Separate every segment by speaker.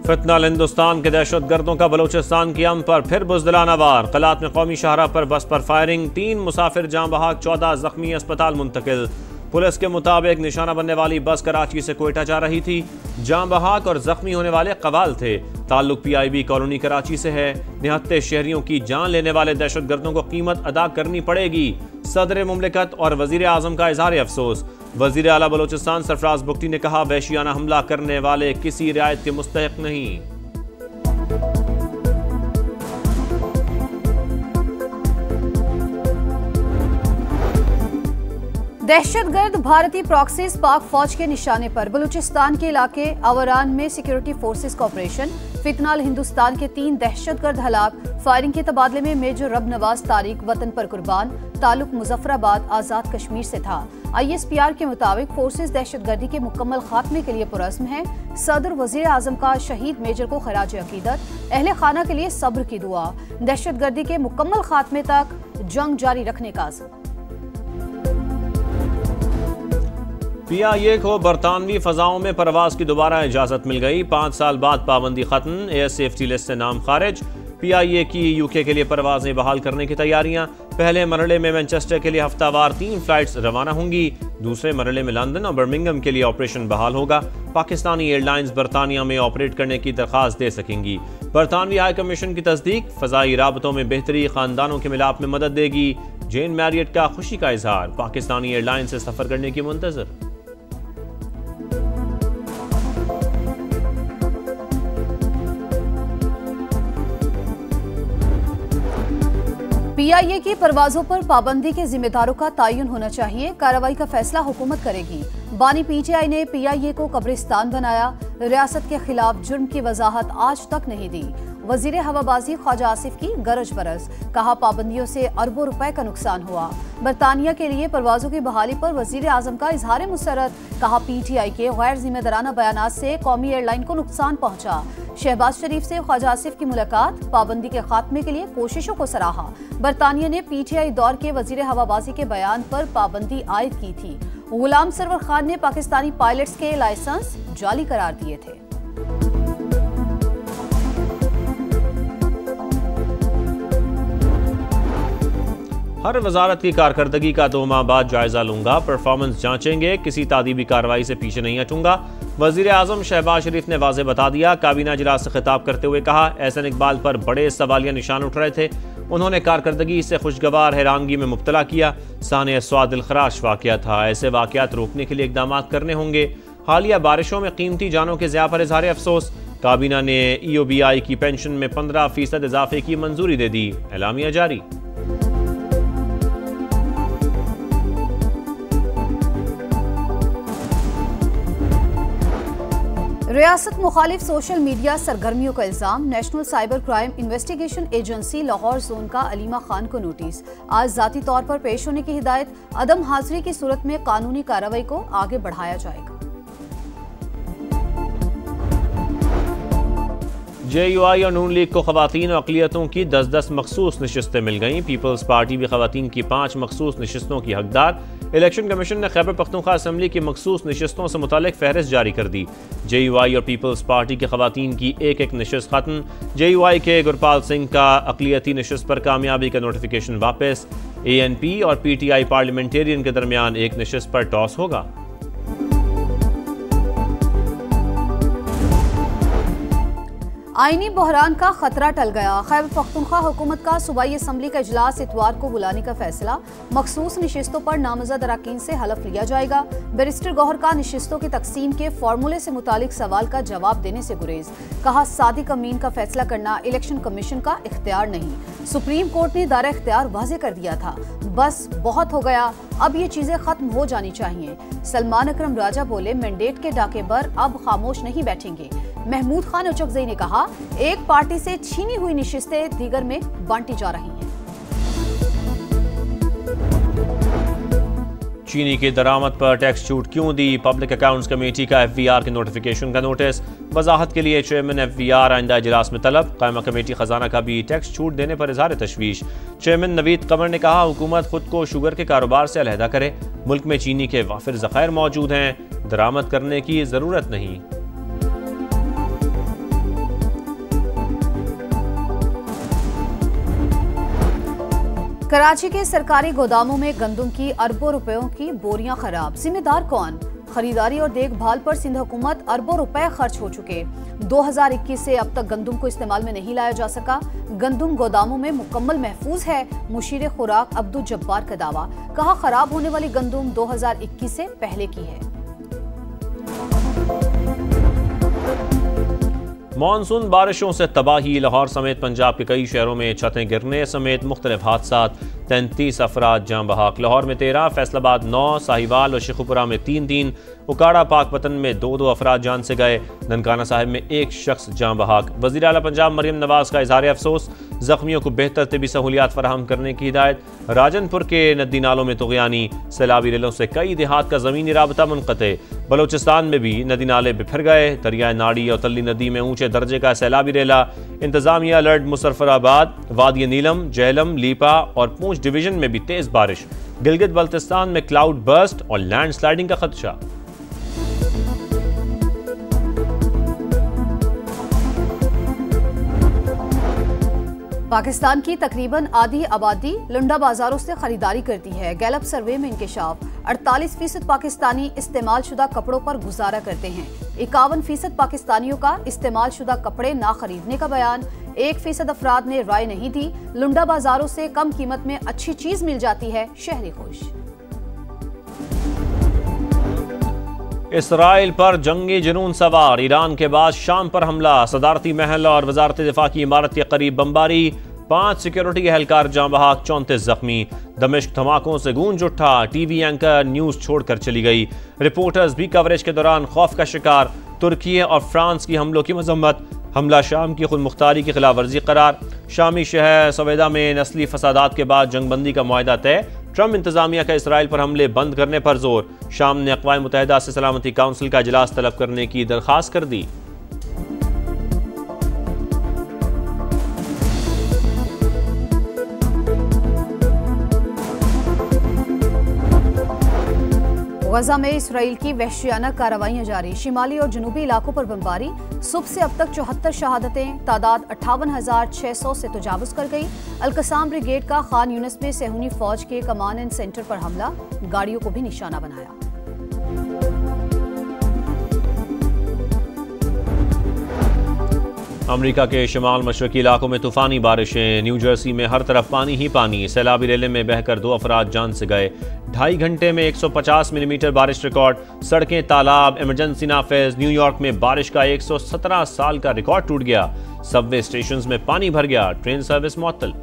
Speaker 1: फितनाल हिंदुस्तान के दहशत गर्दों का बलूचिस्तान की अमन पर फिर बुज़दिलाना वार। कलात में कौमी शाहराह पर बस पर फायरिंग, 3 मुसाफिर जाँ बहक, 14 जख्मी अस्पताल मुंतकिल। पुलिस के मुताबिक निशाना बनने वाली बस कराची से कोयटा जा रही थी। जाँ बहक और जख्मी होने वाले कवाल थे। ताल्लुक PIB कॉलोनी कराची से है। निहत्ते शहरियों की जान लेने वाले दहशत गर्दों को कीमत अदा करनी पड़ेगी। सदर मुमलिकत और वजीर आजम का इजहार अफसोस। वजीर आला बलोचिस्तान सरफराज बुगटी ने कहा, वहशियाना हमला करने वाले किसी रियायत के मुस्तहिक नहीं।
Speaker 2: दहशतगर्द भारतीय प्रॉक्सीज पाक फौज के निशाने पर। बलूचिस्तान के इलाके अवरान में सिक्योरिटी फोर्सेस का ऑपरेशन। फितनाल हिंदुस्तान के 3 दहशतगर्द हलाक। फायरिंग के तबादले में मेजर रब नवाज तारिक वतन पर कुर्बान। ताल्लुक मुजफ्फराबाद आजाद कश्मीर से था। ISPR के मुताबिक फोर्सेस दहशतगर्दी के मुकम्मल खात्मे के लिए पुरज़्म है। सदर वजीर आजम का शहीद मेजर को खराज अकीदत। अहले खाना के लिए सब्र की दुआ। दहशतगर्दी के मुकम्मल खात्मे तक जंग जारी रखने का अज़्म।
Speaker 1: PIA को बरतानवी फजाओं में परवाज की दोबारा इजाजत मिल गई। 5 साल बाद पाबंदी खत्म। एयर सेफ्टी लिस्ट से नाम खारिज। PIA की UK के लिए परवाजें बहाल करने की तैयारियां। पहले मरहले में मैनचेस्टर के लिए हफ्तावार 3 फ्लाइट्स रवाना होंगी। दूसरे मरहले में लंदन और बर्मिंघम के लिए ऑपरेशन बहाल होगा। पाकिस्तानी एयरलाइंस बरतानिया में ऑपरेट करने की दरख्वास्त दे सकेंगी। बरतानवी हाई कमीशन की तस्दीक। फजाई राबतों में बेहतरी, खानदानों के मिलाप में मदद देगी। जेन मैरियट का खुशी का इजहार। पाकिस्तानी एयरलाइन से सफर करने की मुंतजर।
Speaker 2: PIA की परवाजों पर पाबंदी के जिम्मेदारों का तयन होना चाहिए। कार्रवाई का फैसला हुकूमत करेगी। बानी PTI ने PIA को कब्रिस्तान बनाया। रियासत के खिलाफ जुर्म की वजाहत आज तक नहीं दी। वजीर हवाबाजी ख्वाजा आसिफ की गरज बरस। कहा, पाबंदियों से अरबों रुपए का नुकसान हुआ। बरतानिया के लिए परवाजों की बहाली पर वजीर आजम का इजहार मुसरत। कहा, PTI के गैर जिम्मेदाराना बयानात से कौमी एयरलाइन को नुकसान पहुंचा। शहबाज शरीफ से ख्वाजा आसिफ की मुलाकात। पाबंदी के खात्मे के लिए कोशिशों को सराहा। बरतानिया ने PTI दौर के वजीर हवाबाजी के बयान पर पाबंदी आयद की थी। गुलाम सरवर खान ने पाकिस्तानी पायलट्स के लाइसेंस जाली करार दिए थे।
Speaker 1: हर वजारत की कारकर्दगी का 2 माह बाद जायजा लूंगा। परफॉर्मेंस जांचेंगे। किसी तादीबी कार्रवाई से पीछे नहीं हटूंगा। वजीर आजम शहबाज शरीफ ने वाज़ेह बता दिया। काबीना इजलास से खिताब करते हुए कहा, एहसन इकबाल पर बड़े सवालिया निशान उठ रहे थे। उन्होंने कारकर्दगी से खुशगवार हैरानगी में मुब्तला किया। साने स्वाद दिलखराश वाक़या था। ऐसे वाक़यात रोकने के लिए इक़दाम करने होंगे। हालिया बारिशों में कीमती जानों के ज़िया पर इजहार अफसोस। काबीना ने EOBI की पेंशन में 15% इजाफे की मंजूरी दे दी। एलामिया जारी।
Speaker 2: रियासत मुखालिफ सोशल मीडिया सरगर्मियों का इल्जाम। National cyber crime investigation agency Lahore zone का अलीमा खान को नोटिस। आज जाती तौर पर पेश होने की हिदायत। अदम हाजिरी की सूरत में कानूनी कार्रवाई को आगे बढ़ाया जाएगा।
Speaker 1: JUI और नून लीग को खवातीन और अक़लियतों की 10-10 मखसूस नशिस्तें मिल गईं। पीपल्स पार्टी भी खवातीन की 5 मखसूस नशिस्तों की हकदार। इलेक्शन कमीशन ने खैबर पख्तूनख्वा असम्बली की मखसूस नशिस्तों से मुतालिक फहरिस्त जारी कर दी। JUI और पीपल्स पार्टी के खवातीन की एक नशिस्त खत्म। JUI के गुरपाल सिंह का अक़लियती नशिस्त पर कामयाबी का नोटिफिकेशन वापस। ANP और PTI पार्लियामेंटेरियन के दरमियान एक नशिस्त पर टॉस होगा।
Speaker 2: आईनी बहरान का खतरा टल गया। खैबर पख्तूनख्वा हुकूमत का सूबाई असम्बली का इजलास इतवार को बुलाने का फैसला। मखसूस नशिस्तों पर नामजद अरकान से हलफ लिया जाएगा। बैरिस्टर गौहर का नशिस्तों की तकसीम के फार्मूले से मुतालिक सवाल का जवाब देने से गुरेज। कहा, सादिक अमीन का फैसला करना इलेक्शन कमीशन का इख्तियार नहीं। सुप्रीम कोर्ट ने दायरा इख्तियार वाज़ेह कर दिया था। बस बहुत हो गया, अब ये चीजें खत्म हो जानी चाहिए। सलमान अकरम राजा बोले, मैंडेट के डाके पर अब खामोश नहीं बैठेंगे। महमूद खान उचकजई ने कहा, एक पार्टी से छीनी हुई निशिस्तें दीगर में बांटी जा रही हैं।
Speaker 1: चीनी की दरामद पर टैक्स छूट क्यों दी? पब्लिक अकाउंट्स कमेटी का FVR के नोटिफिकेशन का नोटिस। वजाहत के लिए चेयरमैन FVR आइंदा इजलास में तलब। कायमा कमेटी खजाना का भी टैक्स छूट देने पर इजहार तशवीश। चेयरमैन नवीद कमर ने कहा, हुकूमत खुद को शुगर के कारोबार से अलहदा करे। मुल्क में चीनी के वाफिर ज़खायर मौजूद हैं, दरामद करने की जरूरत नहीं।
Speaker 2: कराची के सरकारी गोदामों में गंदम की अरबों रुपयों की बोरियां खराब, जिम्मेदार कौन? खरीदारी और देखभाल पर सिंध हुकूमत अरबों रुपए खर्च हो चुके। 2021 से अब तक गंदम को इस्तेमाल में नहीं लाया जा सका। गंदम गोदामों में मुकम्मल महफूज है, मुशीर खुराक अब्दुल जब्बार का दावा। कहा, खराब होने वाली गंदम 2021 से पहले की है।
Speaker 1: मानसून बारिशों से तबाही, लाहौर समेत पंजाब के कई शहरों में छतें गिरने समेत मुख्तलिफ हादसात। 33 अफराद जाँ बहक। लाहौर में 13, फैसलाबाद 9, साहिवाल और शेखुपुरा में 3, उकाड़ा पाकपतन में 2 अफराद जान से गए। ननकाना साहिब में 1 शख्स जाँ बहक। वज़ीर आला पंजाब मरियम नवाज का इजहार अफसोस, जख्मियों को बेहतर तिबी सहूलियात फराहम करने की हिदायत। राजनपुर के नदी नालों में तुग़यानी, सैलाबी रेलों से कई देहात का ज़मीनी राबता मुनक़ते। बलोचिस्तान में भी नदी नाले बिफर गए। दरियाए नाड़ी और तल्ली नदी में ऊंचे दर्जे का सैलाबी रेला। इंतजामिया अलर्ट। मुजफ्फराबाद, वादी नीलम, जहलम, लीपा और पूंछ डिवीजन में भी तेज बारिश। गिलगित बल्तिस्तान में क्लाउड बर्स्ट और लैंड स्लाइडिंग का खदशा।
Speaker 2: पाकिस्तान की तकरीबन आधी आबादी लुंडा बाजारों से खरीदारी करती है। गैलप सर्वे में इंकशाफ, 48% पाकिस्तानी इस्तेमाल शुदा कपड़ों पर गुजारा करते हैं। 51% पाकिस्तानियों का इस्तेमाल शुदा कपड़े ना खरीदने का बयान। 1% अफराद ने राय नहीं दी। लुंडा बाजारों से कम कीमत में अच्छी चीज मिल जाती है, शहरी खुश।
Speaker 1: इसराइल पर जंगी जुनून सवार, ईरान के बाद शाम पर हमला। सदारती महल और वजारत दिफा की इमारत के करीब बमबारी। 5 सिक्योरिटी एहलकार जाँ बहक, 34 जख्मी। दमिश्क धमाकों से गूंज उठा। टीवी एंकर न्यूज छोड़कर चली गई। रिपोर्टर्स भी कवरेज के दौरान खौफ का शिकार। तुर्की और फ्रांस की हमलों की मजम्मत। हमला शाम की खुद मुख्तारी की खिलाफ वर्जी करार। शामी शहर सवेदा में नस्ली फसादात के बाद जंगबंदी का मुआहदा तय। ट्रंप इंतजामिया का इसराइल पर हमले बंद करने पर जोर। शाम ने अक़वाम मुत्तहिदा से सलामती काउंसिल का इजलास तलब करने की दरख्वास्त कर दी।
Speaker 2: गजा में इसराइल की वहशियाना कार्रवाइयां जारी। शिमाली और जनूबी इलाकों पर बमबारी। सुबह से अब तक 74 शहादतें। तादाद 58,600 से तजावुज कर गई। अलकसाम ब्रिगेड का खान यूनिस में सेहूनी फौज के कमांड एंड सेंटर पर हमला। गाड़ियों को भी निशाना बनाया।
Speaker 1: अमेरिका के शिमाल मशरकी इलाकों में तूफानी बारिशें। न्यू जर्सी में हर तरफ पानी ही पानी। सैलाबी रेले में बहकर 2 अफराद जान से गए। 2.5 घंटे में 150 मिलीमीटर बारिश रिकॉर्ड। सड़कें तालाब, इमरजेंसी नाफिज। न्यूयॉर्क में बारिश का 117 साल का रिकॉर्ड टूट गया। सबवे स्टेशंस में पानी भर गया। ट्रेन सर्विस मुअत्तल।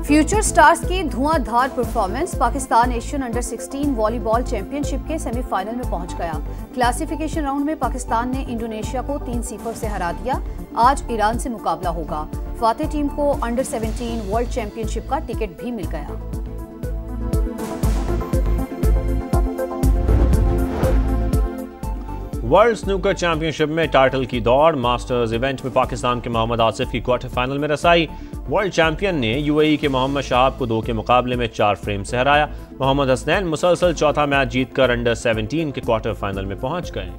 Speaker 2: फ्यूचर स्टार्स की धुआंधार performance. Pakistan Asian under 16 volleyball championship के सेमीफाइनल में पहुंच गया। क्लासिफिकेशन राउंड में पाकिस्तान ने इंडोनेशिया को 3-0 से हरा दिया। आज ईरान से मुकाबला होगा। फातेह टीम को अंडर 17 वर्ल्ड चैंपियनशिप का टिकट भी मिल गया।
Speaker 1: वर्ल्ड स्नूकर चैंपियनशिप में टाइटल की दौड़। मास्टर्स इवेंट में पाकिस्तान के मोहम्मद आसिफ की क्वार्टर फाइनल में रसाई। वर्ल्ड चैंपियन ने यूएई के मोहम्मद शहाब को 2 के मुकाबले में 4 फ्रेम से हराया। मोहम्मद हसनैन मुसलसल चौथा मैच जीतकर अंडर 17 के क्वार्टर फाइनल में पहुंच गए।